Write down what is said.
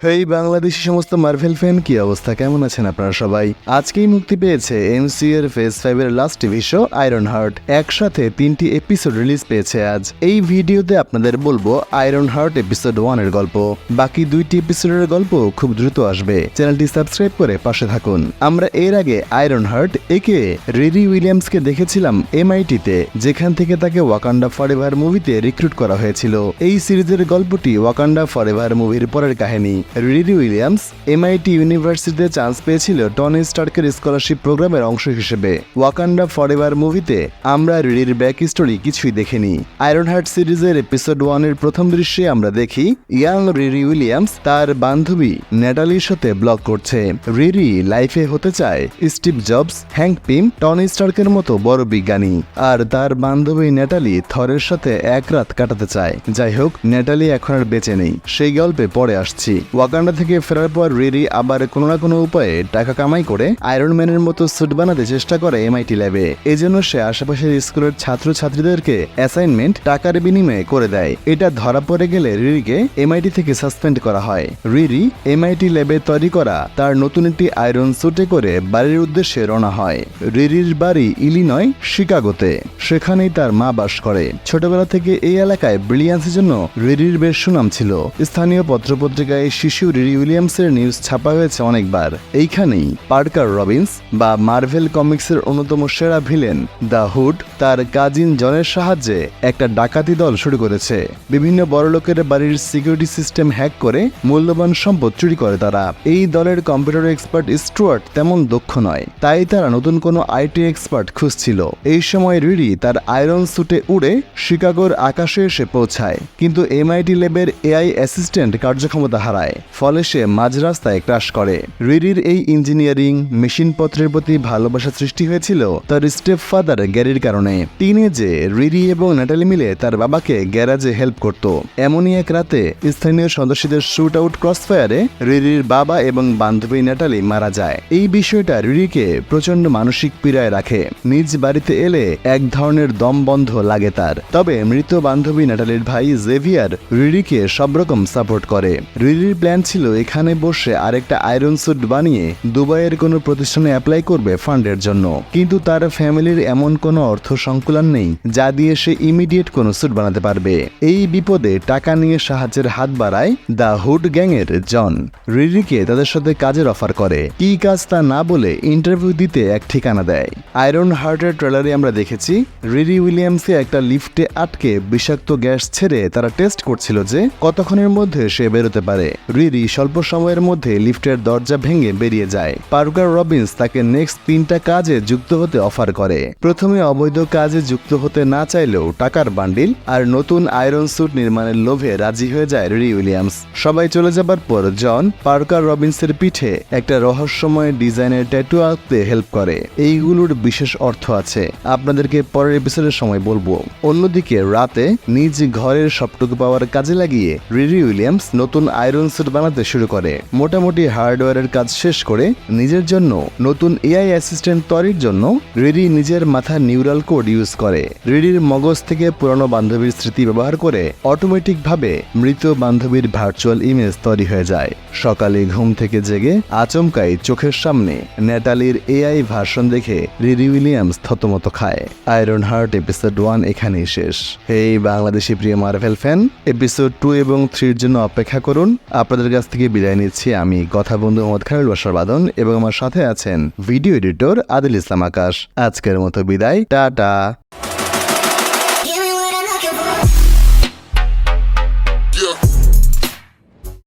হেই বাংলাদেশি সমস্ত Marvel fan, কি অবস্থা, কেমন আছেন আপনারা সবাই? আজকেই মুক্তি পেয়েছে এমসিইউ এর ফেজ 5 এর last TV show iron heart. একসাথে 3টি এপিসোড রিলিজ পেয়েছে আজ। এই ভিডিওতে আপনাদের বলবো আয়রন হার্ট এপিসোড 1 এর গল্প। বাকি 2টি এপিসোডের গল্প খুব দ্রুত আসবে। চ্যানেলটি সাবস্ক্রাইব করে পাশে থাকুন। আমরা এর আগে আয়রন হার্ট একে রিরি উইলিয়ামসকে দেখেছিলাম এমআইটিতে, যেখান থেকে তাকে ওয়াকান্ডা ফরএভার মুভিতে রিক্রুট করা হয়েছিল। এই সিরিজের গল্পটি ওয়াকান্ডা ফরএভার মুভির পরের কাহিনী। রিরি উইলিয়ামস এমআইটি ইউনিভার্সিটিতে চান্স পেয়েছিল টনি স্টার্কের স্কলারশিপ প্রোগ্রামের অংশ হিসেবে। ওয়াকান্ডা ফরএভার মুভিতে আমরা রিরির ব্যাক স্টোরি কিছুই দেখিনি। আয়রন হার্ট সিরিজের এপিসোড 1 এর প্রথম দৃশ্যে আমরা দেখি ইয়াং রিরি উইলিয়ামস তার বান্ধবী ন্যাটালির সাথে ব্লগ করছে। রিরি লাইফে হতে চায় Steve Jobs, Hank Pym, Tony স্টার্কের মতো বড় বিজ্ঞানী, আর তার বান্ধবী ন্যাটালি থরের সাথে এক রাত কাটাতে চায়। যাই হোক, ন্যাটালি এখন আর বেঁচে নেই, সেই গল্পে পরে আসছি। ওয়াকান্ডা থেকে ফেরার পর রিরি আবার কোনো না কোনো উপায়ে টাকা কামাই করে আয়রন ম্যানের মতো স্যুট বানাতে চেষ্টা করে এমআইটি ল্যাবে। এজন্য সে আশেপাশের স্কুলের ছাত্রছাত্রীদেরকে অ্যাসাইনমেন্ট টাকার বিনিময়ে করে দেয়। এটা ধরা পড়ে গেলে রিরিকে এমআইটি থেকে সাসপেন্ড করা হয়। রিরি এমআইটি ল্যাবে তৈরি করা তার নতুন একটি আয়রন স্যুটে করে বাড়ির উদ্দেশ্যে রওনা হয়। রিরির বাড়ি ইলিনয়, শিকাগোতে। সেখানেই তার মা বাস করে। ছোটবেলা থেকে এই এলাকায় ব্রিলিয়ান্সের জন্য রিরির বেশ সুনাম ছিল। স্থানীয় পত্রপত্রিকায় শিশু রিরি উইলিয়ামসের নিউজ ছাপা হয়েছে অনেকবার। এইখানেই পার্কার রবিন্স বা মার্ভেল কমিক্সের অন্যতম সেরা ভিলেন দ্য হুড তার কাজিন জনের সাহায্যে একটা ডাকাতি দল শুরু করেছে। বিভিন্ন বড়লোকের বাড়ির সিকিউরিটি সিস্টেম হ্যাক করে মূল্যবান সম্পদ চুরি করে তারা। এই দলের কম্পিউটার এক্সপার্ট স্টুয়ার্ট তেমন দক্ষ নয়, তাই তারা নতুন কোনো আইটি এক্সপার্ট খুঁজছিল। এই সময় রিরি তার আয়রন স্যুটে উড়ে শিকাগোর আকাশে এসে পৌঁছায়, কিন্তু এমআইটি ল্যাবের এআই অ্যাসিস্ট্যান্ট কার্যক্ষমতা হারায়। ফলে সে মাঝ রাস্তায় ক্রাশ করে। রিরির এই ইঞ্জিনিয়ারিং মেশিনপত্রের প্রতি ভালোবাসা সৃষ্টি হয়েছিল তার স্টেপ ফাদার গ্যারির কারণে। টিনেজে রিরি এবং ন্যাটালি মিলে তার বাবাকে গ্যারাজে হেল্প করত। এমনই এক রাতে স্থানীয় সদস্যদের শুট আউট ক্রসফায়ারে রিরির বাবা এবং বান্ধবী ন্যাটালি মারা যায়। এই বিষয়টা রিরিকে প্রচন্ড মানসিক পীড়ায় রাখে। নিজ বাড়িতে এলে এক ধরনের দম বন্ধ লাগে তার। তবে মৃত বান্ধবী ন্যাটালির ভাই জেভিয়ার রিরিকে সব রকম সাপোর্ট করে। রিরির প্ল্যান ছিল এখানে বসে আরেকটা আয়রন স্যুট বানিয়ে দুবাইয়ের কোনো প্রতিষ্ঠানে অ্যাপ্লাই করবে ফান্ডের জন্য, কিন্তু তার ফ্যামিলির এমন কোনো অর্থ সংকুলান নেই যা দিয়ে সে ইমিডিয়েট কোনো স্যুট বানাতে পারবে। এই বিপদে টাকা নিয়ে সাহায্যের হাত বাড়ায় দ্য হুড গ্যাংয়ের জন। রিরিকে তাদের সাথে কাজের অফার করে। কি কাজ তা না বলে ইন্টারভিউ দিতে এক ঠিকানা দেয়। আয়রন হার্টের ট্রেলারে আমরা দেখেছি রিরি উইলিয়ামসকে একটা লিফটে আটকে বিষাক্ত গ্যাস ছেড়ে তারা টেস্ট করছিল যে কতক্ষণের মধ্যে সে বেরোতে পারে। রিরি স্বল্প সময়ের মধ্যে লিফটের দরজা ভেঙে বেরিয়ে যায়। পার্কার রবিন্স তাকে নেক্সট 3টা কাজে যুক্ত হতে অফার করে। প্রথমে অবৈধ কাজে যুক্ত হতে না চাইলেও টাকার বান্ডিল আর নতুন আয়রন স্যুট নির্মাণের লোভে রাজি হয়ে যায় রিরি উইলিয়ামস। সবাই চলে যাবার পর জন পার্কার রবিন্সের পিঠে একটা রহস্যময় ডিজাইনের ট্যাটু আঁকতে হেল্প করে। এইগুলোর বিশেষ অর্থ আছে, আপনাদেরকে পরের এপিসোডের সময় বলবো। অন্যদিকে রাতে নিজ ঘরের সবটুকু পাওয়ার কাজে লাগিয়ে রিরি উইলিয়ামস নতুন আয়রন স্যুট বানাতে শুরু করে। মোটামুটি হার্ডওয়্যারের কাজ শেষ করে নিজের জন্য নতুন এআই অ্যাসিস্ট্যান্ট তৈরির জন্য রিরি নিজের মাথার নিউরাল কোড ইউজ করে। রিরির মগজ থেকে পুরনো বান্ধবীর স্মৃতি ব্যবহার করে অটোমেটিক ভাবে মৃত বান্ধবীর ভার্চুয়াল ইমেজ তৈরি হয়ে যায়। সকালে ঘুম থেকে জেগে আচমকাই চোখের সামনে ন্যাটালির এআই ভার্সন দেখে রিরি উইলিয়ামস থতমত খায়। আয়রন হার্ট এপিসোড 1 এখানেই শেষ। এই বাংলাদেশি প্রিয় মার্ভেল ফ্যান, এপিসোড 2 এবং 3 এর জন্য অপেক্ষা করুন। আপনাদের কাছ থেকে বিদায় নিচ্ছি আমি, কথা বন্ধু মোহাম্মদ খায়রুল বাশার বাদন, এবং আমার সাথে আছেন ভিডিও এডিটর আদিল ইসলাম আকাশ। আজকের মতো বিদায়, টাটা।